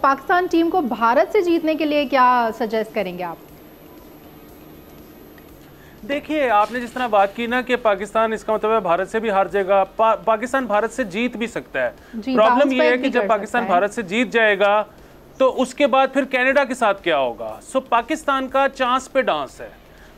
Pakistan team को भारत से जीतने के लिए क्या सजेस्ट करेंगे आप? देखिए, आपने जिस तरह बात की ना कि पाकिस्तान, इसका मतलब है भारत से भी हार जाएगा। पाकिस्तान भारत से जीत भी सकता है। प्रॉब्लम ये है कि जब पाकिस्तान भारत से जीत जाएगा तो उसके बाद फिर कनाडा के साथ क्या होगा। सो पाकिस्तान का चांस पे डांस है,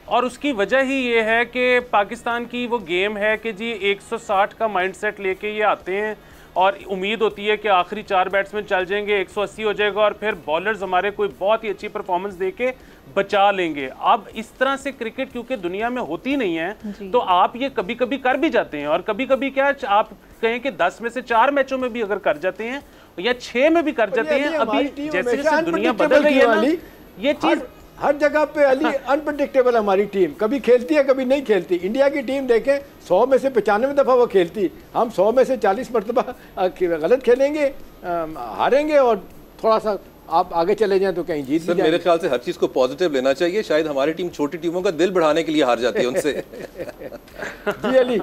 और उसकी वजह ही ये है कि पाकिस्तान की वो गेम है कि जी 160 का माइंडसेट लेके ये आते हैं और उम्मीद होती है कि आखिरी 4 बैट्समैन चल जाएंगे, 180 हो जाएगा और फिर बॉलर्स हमारे कोई बहुत ही अच्छी परफॉर्मेंस देके बचा लेंगे। अब इस तरह से क्रिकेट क्योंकि दुनिया में होती नहीं है, तो आप ये कभी कभी कर भी जाते हैं, और कभी कभी क्या आप कहें कि 10 में से 4 मैचों में भी अगर कर जाते हैं या 6 में भी कर जाते हैं। अभी जैसे जैसे दुनिया बदल रही है ना, ये चीज हर जगह पे अली अनप्रडिक्टेबल हमारी टीम कभी खेलती है कभी नहीं खेलती। इंडिया की टीम देखें 100 में से 95 दफ़ा वो खेलती, हम 100 में से 40 मरतबा गलत खेलेंगे, हारेंगे, और थोड़ा सा आप आगे चले जाएं तो कहीं जीत भी मेरे ख्याल से हर चीज़ को पॉजिटिव लेना चाहिए। शायद हमारी टीम छोटी टीमों का दिल बढ़ाने के लिए हार जाती है उनसे। जी अली,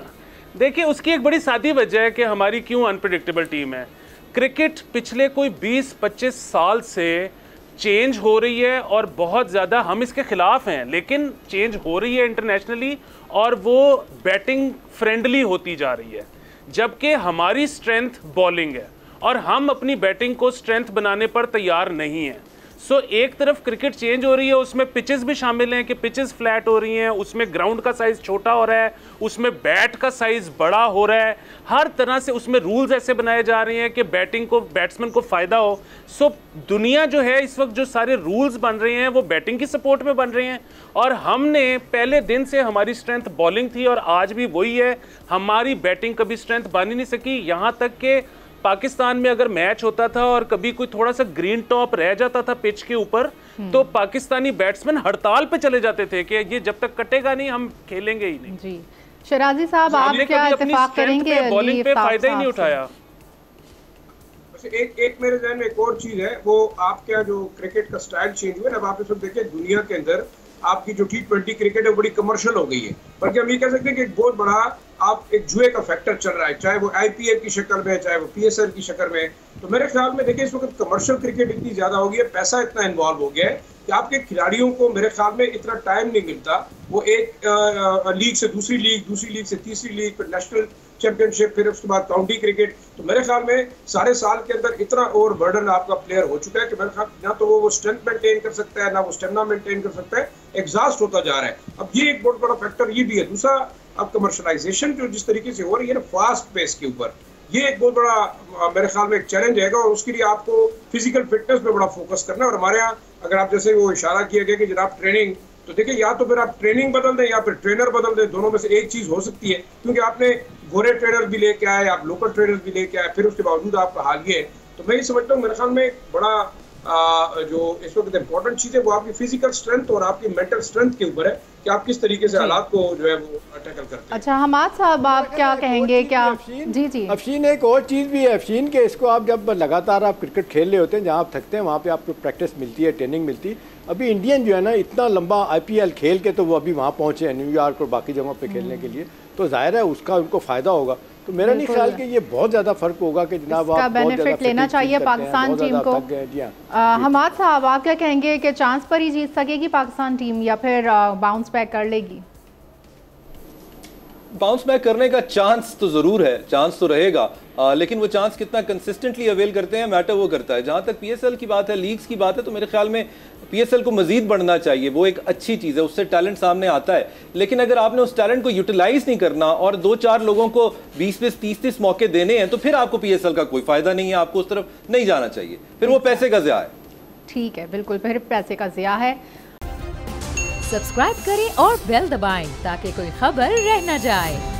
देखिए उसकी एक बड़ी सादी वजह है कि हमारी क्यों अनप्रेडिक्टेबल टीम है। क्रिकेट पिछले कोई 20-25 साल से चेंज हो रही है और बहुत ज़्यादा हम इसके खिलाफ हैं, लेकिन चेंज हो रही है इंटरनेशनली और वो बैटिंग फ्रेंडली होती जा रही है, जबकि हमारी स्ट्रेंथ बॉलिंग है और हम अपनी बैटिंग को स्ट्रेंथ बनाने पर तैयार नहीं हैं। सो एक तरफ क्रिकेट चेंज हो रही है, उसमें पिचेस भी शामिल हैं कि पिचेस फ्लैट हो रही हैं, उसमें ग्राउंड का साइज़ छोटा हो रहा है, उसमें बैट का साइज़ बड़ा हो रहा है, हर तरह से उसमें रूल्स ऐसे बनाए जा रहे हैं कि बैटिंग को, बैट्समैन को फ़ायदा हो। सो दुनिया जो है इस वक्त जो सारे रूल्स बन रहे हैं वो बैटिंग की सपोर्ट में बन रहे हैं, और हमने पहले दिन से हमारी स्ट्रेंथ बॉलिंग थी और आज भी वही है। हमारी बैटिंग कभी स्ट्रेंथ बन ही नहीं सकी, यहाँ तक कि पाकिस्तान में अगर मैच होता था और कभी कोई थोड़ा सा ग्रीन टॉप रह जाता था पिच के ऊपर, तो पाकिस्तानी बैट्समैन हड़ताल पे चले जाते थे कि ये जब तक कटेगा नहीं हम खेलेंगे ही नहीं। जी शराजी साहब, आप क्या इत्तेफाक करेंगे? बॉलिंग पे फायदा ही नहीं उठाया। एक मेरे ज़हन में एक और चीज है, वो आपका जो क्रिकेट का स्टाइल चेंज हुआ है। अब आप इस वक्त देखिए दुनिया के अंदर आपकी जो T20 क्रिकेट है बड़ी कमर्शियल हो गई है, बल्कि हम ये कह सकते हैं कि एक बहुत बड़ा आप एक जुए का फैक्टर चल रहा है, चाहे वो IPL की शक्ल में, चाहे वो PSL की शक्ल में। तो मेरे ख्याल में देखिए इस वक्त कमर्शियल क्रिकेट इतनी ज्यादा हो गई है, पैसा इतना इन्वॉल्व हो गया है कि आपके खिलाड़ियों को मेरे ख्याल में इतना टाइम नहीं मिलता। वो एक लीग से दूसरी लीग, दूसरी लीग से तीसरी लीग, फिर नेशनल चैंपियनशिप, फिर उसके बाद काउंटी क्रिकेट। तो मेरे ख्याल में सारे साल के अंदर इतना ओवर बर्डन आपका प्लेयर हो चुका है कि मेरे ख्याल ना तो वो स्ट्रेंथ मेंटेन कर सकता है, ना वो स्टेमिना मेंटेन कर सकता है, एग्जॉस्ट होता जा रहा है। अब ये एक बहुत बड़ा फैक्टर ये भी है। दूसरा, अब कमर्शलाइजेशन जो जिस तरीके से हो रही है ना फास्ट पेस के ऊपर, ये एक बहुत बड़ा मेरे ख्याल में एक चैलेंज रहेगा, और उसके लिए आपको फिजिकल फिटनेस पे बड़ा फोकस करना है। और हमारे यहाँ अगर आप जैसे वो इशारा किया गया कि जनाब ट्रेनिंग, तो देखिए या तो फिर आप ट्रेनिंग बदल दें या फिर ट्रेनर बदल दें, दोनों में से एक चीज हो सकती है, क्योंकि आपने गोरे ट्रेनर भी लेके आए, आप लोकल ट्रेनर भी लेके आए, फिर उसके बावजूद आपका हाल ये है। तो मैं ये समझता हूँ मेरे ख्याल में बड़ा जो इस वक्त इम्पोर्टेंट चीज है वो आपकी फिजिकल स्ट्रेंथ और आपकी मेंटल स्ट्रेंथ के ऊपर है कि आप किस तरीके से हालात को जो है वो टैकल करते हैं। अच्छा हमाद साहब, आप क्या कहेंगे? क्या जी अफशीन, एक और चीज़ भी है अफशीन के, इसको आप जब लगातार आप क्रिकेट खेल रहे होते हैं, जहाँ आप थकते हैं वहाँ पे आपको प्रैक्टिस मिलती है, ट्रेनिंग मिलती है। अभी इंडियन जो है ना इतना लंबा IPL खेल के तो वो अभी वहाँ पहुँचे हैं न्यूयॉर्क और बाकी जगहों पे खेलने के लिए, तो जाहिर है उसका उनको फ़ायदा होगा। तो मेरा नहीं ख्याल कि ये बहुत ज़्यादा फ़र्क होगा कि जनाब आप बेनिफिट लेना चाहिए पाकिस्तान टीम को। हमाद साहब, आप क्या कहेंगे कि चांस पर ही जीत सकेगी पाकिस्तान टीम या फिर बाउंस बैक कर लेगी? बाउंस बैक करने का चांस तो ज़रूर है, चांस तो रहेगा, लेकिन वो चांस कितना कंसिस्टेंटली अवेल करते हैं मैटर वो करता है। जहाँ तक PSL की बात है, लीग्स की बात है, तो मेरे ख्याल में PSL को मजीद बढ़ना चाहिए। वो एक अच्छी चीज़ है, उससे टैलेंट सामने आता है, लेकिन अगर आपने उस टैलेंट को यूटिलाइज नहीं करना और 2-4 लोगों को 20-20, 30-30 मौके देने हैं, तो फिर आपको PSL का कोई फ़ायदा नहीं है, आपको उस तरफ नहीं जाना चाहिए, फिर वो पैसे का ज़िया है। ठीक है, बिल्कुल, फिर पैसे का ज़िया है। सब्सक्राइब करें और बेल दबाएं ताकि कोई खबर रह न जाए।